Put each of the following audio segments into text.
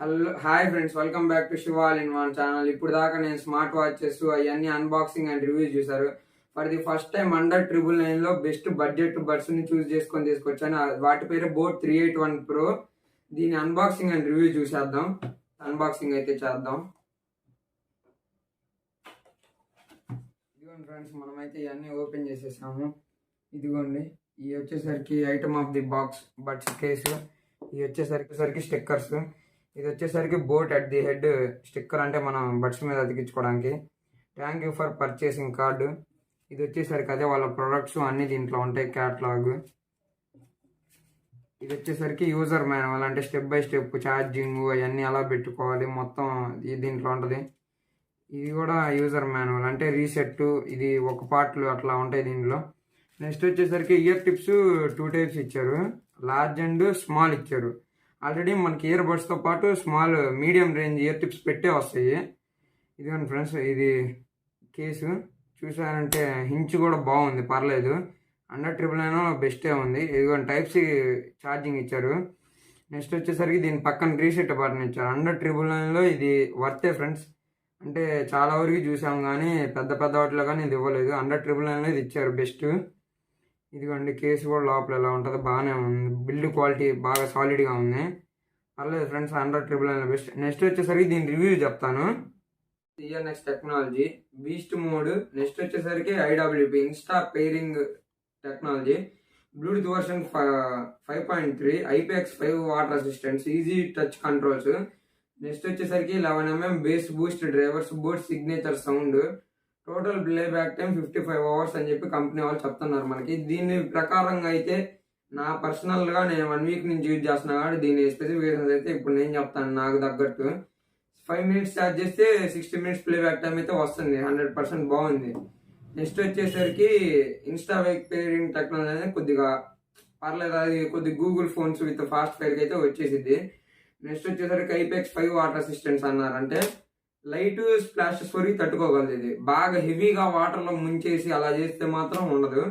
Hello hi friends, welcome back to Shiva all in one channel. ఇప్పుడు దాకా నేను smart watches అవన్నీ అన్బాక్సింగ్ అండ్ రివ్యూస్ చూసారు. For the first time under 999 లో best budget buds ని చూస్ చేసుకొని తీసుకొచ్చాను. వాటి పేరు బోట్ 381 Pro. దీని అన్బాక్సింగ్ అండ్ రివ్యూ చూసేద్దాం. అన్బాక్సింగ్ అయితే చేద్దాం. ఇదిగోండి ఫ్రెండ్స్, మనమైతే ఇవన్నీ ఓపెన్ చేసేసాము. ఇదిగోండి, ఇవి వచ్చేసరికి item of the box buds case. ఇవి వచ్చేసరికి స్టిక్కర్స్. ఇది వచ్చేసరికి Boat at the head sticker, అంటే మనం బడ్స్ మీద అతికించుకోవడానికి. Thank you for purchasing card. ఇది వచ్చేసరికి అదే వాళ్ళ ప్రొడక్ట్స్ అన్నీ దీంట్లో ఉంటాయి, క్యాటలాగ్. ఇది వచ్చేసరికి యూజర్ మాన్యువల్, అంటే స్టెప్ బై స్టెప్ ఛార్జింగ్ అవన్నీ ఎలా పెట్టుకోవాలి మొత్తం దీంట్లో ఉంటుంది. ఇది కూడా యూజర్ మాన్యువల్, అంటే రీసెట్, ఇది ఒక పార్ట్లు అట్లా ఉంటాయి దీంట్లో. నెక్స్ట్ వచ్చేసరికి ఇయర్ టిప్స్ 2 టైప్స్ ఇచ్చారు, లార్జ్ అండ్ స్మాల్ ఇచ్చారు. ఆల్రెడీ మనకి ఇయర్ బడ్స్తో పాటు small medium range year tips పెట్టే వస్తాయి. ఇదిగోండి ఫ్రెండ్స్, ఇది కేసు చూసారంటే హించ్ కూడా బాగుంది, పర్లేదు. అండర్ 999 బెస్టే ఉంది. ఇదిగోండి టైప్ సి ఛార్జింగ్ ఇచ్చారు. నెక్స్ట్ వచ్చేసరికి దీని పక్కన రీసెట్ బటన్ ఇచ్చారు. అండర్ 999లో ఇది వర్తే ఫ్రెండ్స్, అంటే చాలా వరకు చూసాము కానీ పెద్ద పెద్ద వాటిలో కానీ ఇది ఇవ్వలేదు. అండర్ 999లో ఇది ఇచ్చారు బెస్ట్. ఇదిగోండి కేసు కూడా లోపల ఎలా ఉంటుంది, బాగానే ఉంది. బిల్డ్ క్వాలిటీ బాగా సాలిడ్గా ఉంది, పర్లేదు ఫ్రెండ్స్. Under 999 best. నెక్స్ట్ వచ్చేసరికి దీని రివ్యూ చెప్తాను. Next technology beast mode. Next వచ్చేసరికి IWP Insta pairing technology, Bluetooth version 5.3, IPX5 water assistants, easy touch controls. Next వచ్చేసరికి 11mm base boost drivers, boat signature sound, total play back time 55 hours అని చెప్పి company వాళ్ళు చెప్తున్నారు మనకి. దీని ప్రకారంగా అయితే నా పర్సనల్గా నేను 1 వీక్ నుంచి యూజ్ చేస్తున్నా కాబట్టి దీని స్పెసిఫికేషన్స్ అయితే ఇప్పుడు నేను చెప్తాను నాకు తగ్గట్టు. 5 minutes ఛార్జ్ చేస్తే 60 minutes ప్లే బ్యాక్ టైం అయితే వస్తుంది, 100% బాగుంది. నెక్స్ట్ వచ్చేసరికి ఇన్స్టా వేక్ పేరింగ్ టెక్నాలజీ అనేది కొద్దిగా పర్లేదు, అది కొద్దిగా గూగుల్ ఫోన్స్ విత్ ఫాస్ట్ ఫైర్కి అయితే వచ్చేసింది. నెక్స్ట్ వచ్చేసరికి IPX5 వాటర్ అసిస్టెంట్స్ అన్నారంటే లైట్ స్ప్లాషెస్ వరకు తట్టుకోగలదు. ఇది బాగా హెవీగా వాటర్లో ముంచేసి అలా చేస్తే మాత్రం ఉండదు.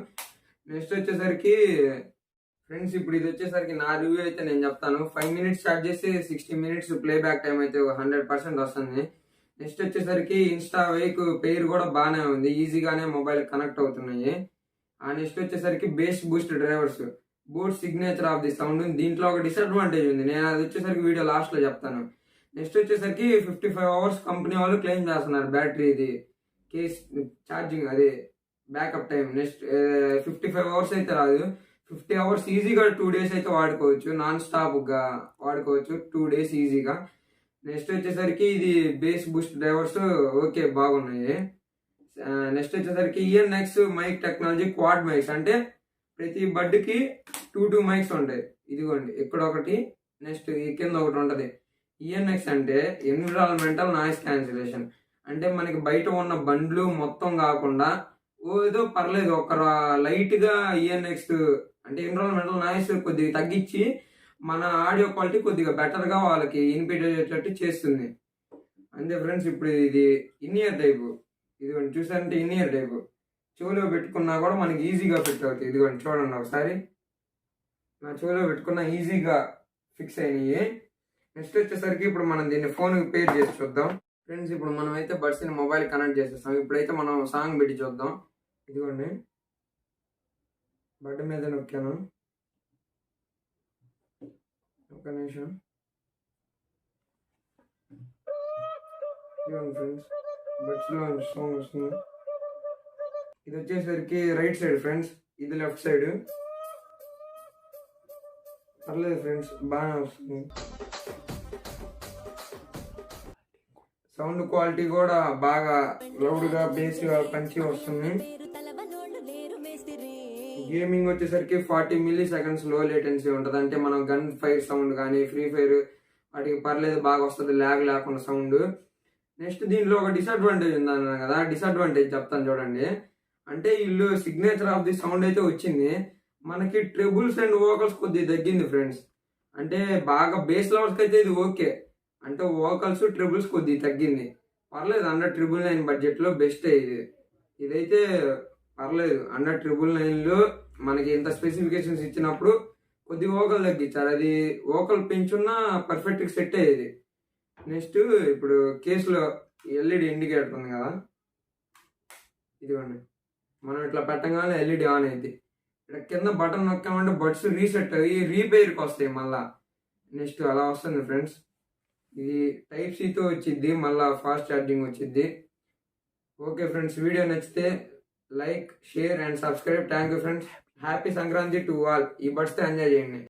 నెక్స్ట్ వచ్చేసరికి ఫ్రెండ్స్, ఇప్పుడు ఇది వచ్చేసరికి నా రివ్యూ అయితే నేను చెప్తాను. 5 minutes ఛార్జ్ చేస్తే 60 minutes ప్లే బ్యాక్ టైం అయితే 100% వస్తుంది. నెక్స్ట్ వచ్చేసరికి ఇన్స్టా వేక్ పేరు కూడా బాగానే ఉంది, ఈజీగానే మొబైల్ కనెక్ట్ అవుతున్నాయి. నెక్స్ట్ వచ్చేసరికి base boost drivers, boat signature of the sound. దీంట్లో ఒక డిసడ్వాంటేజ్ ఉంది, నేను అది వచ్చేసరికి వీడియో లాస్ట్లో చెప్తాను. నెక్స్ట్ వచ్చేసరికి 55 అవర్స్ కంపెనీ వాళ్ళు క్లెయిమ్ చేస్తున్నారు బ్యాటరీ ఇది కేస్ ఛార్జింగ్, అదే బ్యాకప్ టైం. నెక్స్ట్ 55 అవర్స్ అయితే రాదు, 50 అవర్స్ ఈజీగా 2 days అయితే వాడుకోవచ్చు, నాన్ స్టాప్గా వాడుకోవచ్చు 2 days ఈజీగా. నెక్స్ట్ వచ్చేసరికి ఇది బేస్ బూస్ట్ డ్రైవర్స్ ఓకే బాగున్నాయి. నెక్స్ట్ వచ్చేసరికి ENX mic technology quad mics, అంటే ప్రతి బడ్కి 2 మైక్స్ ఉంటాయి. ఇదిగోండి ఇక్కడ ఒకటి, నెక్స్ట్ ఈ కింద ఒకటి ఉంటుంది. ENX అంటే ఎన్విరాన్మెంటల్ నాయిస్ క్యాన్సిలేషన్, అంటే మనకి బయట ఉన్న బండ్లు మొత్తం కాకుండా ఏదో పర్లేదు ఒక లైట్గా ENX అంటే ఎన్విరాన్మెంటల్ నాయిస్ కొద్దిగా తగ్గించి మన ఆడియో క్వాలిటీ కొద్దిగా బెటర్గా వాళ్ళకి వినిపించేటట్టు చేస్తుంది. అంతే ఫ్రెండ్స్. ఇప్పుడు ఇది ఇన్-ఇయర్ టైపు, ఇదిగోండి చూసారంటే ఇన్-ఇయర్ టైపు, చెవులో పెట్టుకున్నా కూడా మనకి ఈజీగా ఫిట్ అవుతుంది. ఇదిగోండి చూడండి ఒకసారి, నా చెవులో పెట్టుకున్నా ఈజీగా ఫిక్స్ అయినాయి. నెక్స్ట్ వచ్చేసరికి ఇప్పుడు మనం దీన్ని ఫోన్కి పేర్ చేసి చూద్దాం ఫ్రెండ్స్. ఇప్పుడు మనం అయితే బడ్స్ని మొబైల్ కనెక్ట్ చేసేస్తాం. ఇప్పుడైతే మనం సాంగ్ పెట్టి చూద్దాం. ఇదిగోండి బడ్ మీద నొక్కాను, ఒక నిమిషం. ఇదిగోండి ఫ్రెండ్స్, బడ్స్లో సాంగ్ వస్తుంది. ఇది వచ్చేసరికి రైట్ సైడ్ ఫ్రెండ్స్, ఇది లెఫ్ట్ సైడ్. పర్లేదు ఫ్రెండ్స్, బాగానే వస్తుంది. సౌండ్ క్వాలిటీ కూడా బాగా లౌడ్గా బేస్గా పంచి వస్తుంది. గేమింగ్ వచ్చేసరికి 40 milliseconds లో లేటెన్సీ ఉంటుంది, అంటే మనం గన్ ఫైర్ సౌండ్ కానీ ఫ్రీ ఫైర్ వాటికి పర్లేదు బాగా వస్తుంది, ల్యాగ్ లేకుండా సౌండ్. నెక్స్ట్ దీంట్లో ఒక డిసడ్వాంటేజ్ ఉందన్నా కదా, డిసడ్వాంటేజ్ చెప్తాను చూడండి. అంటే వీళ్ళు సిగ్నేచర్ ఆఫ్ ది సౌండ్ అయితే వచ్చింది, మనకి ట్రిబుల్స్ అండ్ వోకల్స్ కొద్దిగా తగ్గింది ఫ్రెండ్స్. అంటే బాగా బేస్ లెవెల్స్కి అయితే ఇది ఓకే, అంటే వోకల్స్ ట్రిబుల్స్ కొద్దిగా తగ్గింది, పర్లేదు. అండర్ 999 బడ్జెట్లో బెస్టే ఇది. ఇదైతే పర్లేదు. అండర్ 999లో మనకి ఇంత స్పెసిఫికేషన్స్ ఇచ్చినప్పుడు కొద్దిగా వోకల్ తగ్గించారు, అది వోకల్ పెంచున్నా పర్ఫెక్ట్గా సెట్ అయ్యేది. నెక్స్ట్ ఇప్పుడు కేసులో ఎల్ఈడి ఇండికేటర్ ఉంది కదా, ఇదిగోండి. మనం ఇట్లా పెట్టగానే ఎల్ఈడి ఆన్ అయింది. ఇక్కడ కింద బటన్ నొక్కామంటే బడ్స్ రీసెట్ అయ్యి రీపేర్కి వస్తాయి మళ్ళా. నెక్స్ట్ అలా వస్తుంది ఫ్రెండ్స్. ఇది టైప్ సితో వచ్చిద్ది, మళ్ళీ ఫాస్ట్ ఛార్జింగ్ వచ్చిద్ది. ఓకే ఫ్రెండ్స్, వీడియో నచ్చితే like, share and subscribe. Thank you friends. Happy Sankranti to all. ఈ బడ్స్తో ఎంజాయ్ చేయండి.